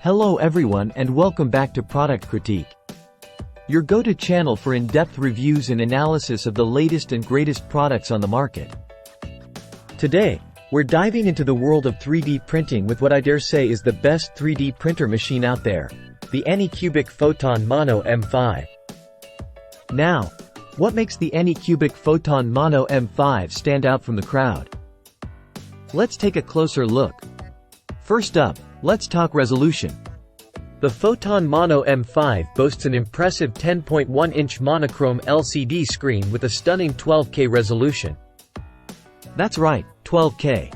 Hello everyone and welcome back to Product Critique, your go-to channel for in-depth reviews and analysis of the latest and greatest products on the market. Today, we're diving into the world of 3D printing with what I dare say is the best 3D printer machine out there, the ANYCUBIC Photon Mono M5. Now, what makes the ANYCUBIC Photon Mono M5 stand out from the crowd? Let's take a closer look. First up, let's talk resolution. The Photon Mono M5 boasts an impressive 10.1-inch monochrome LCD screen with a stunning 12K resolution. That's right, 12K.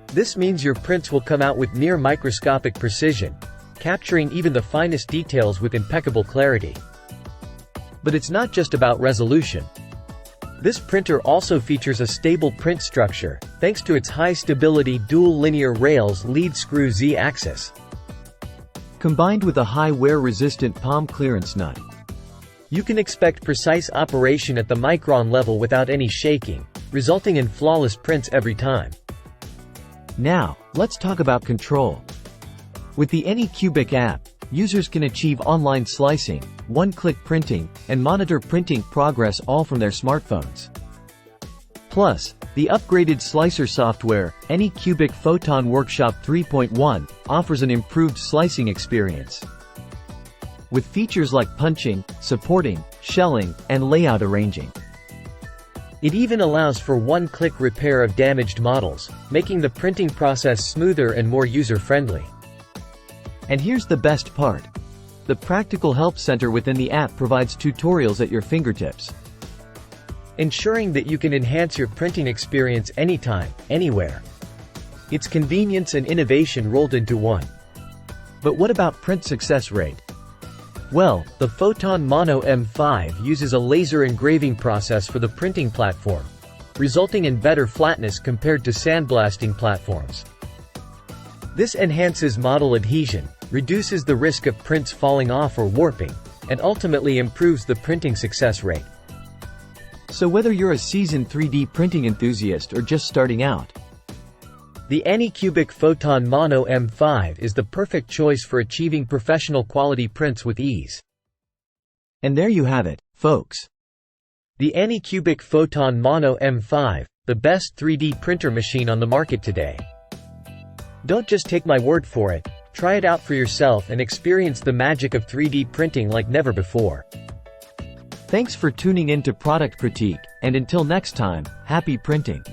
This means your prints will come out with near microscopic precision, capturing even the finest details with impeccable clarity. But it's not just about resolution. This printer also features a stable print structure, thanks to its high-stability dual linear rails lead screw Z-axis, combined with a high wear-resistant palm clearance nut. You can expect precise operation at the micron level without any shaking, resulting in flawless prints every time. Now, let's talk about control. With the ANYCUBIC app, users can achieve online slicing, one-click printing, and monitor printing progress all from their smartphones. Plus, the upgraded slicer software, ANYCUBIC Photon Workshop 3.1, offers an improved slicing experience. With features like punching, supporting, shelling, and layout arranging. It even allows for one-click repair of damaged models, making the printing process smoother and more user-friendly. And here's the best part. The Practical Help Center within the app provides tutorials at your fingertips, ensuring that you can enhance your printing experience anytime, anywhere. It's convenience and innovation rolled into one. But what about print success rate? Well, the Photon Mono M5 uses a laser engraving process for the printing platform, resulting in better flatness compared to sandblasting platforms. This enhances model adhesion, reduces the risk of prints falling off or warping, and ultimately improves the printing success rate. So whether you're a seasoned 3D printing enthusiast or just starting out, the ANYCUBIC Photon Mono M5 is the perfect choice for achieving professional quality prints with ease. And there you have it, folks. The ANYCUBIC Photon Mono M5, the best 3D printer machine on the market today. Don't just take my word for it, try it out for yourself and experience the magic of 3D printing like never before. Thanks for tuning in to Product Critique, and until next time, happy printing!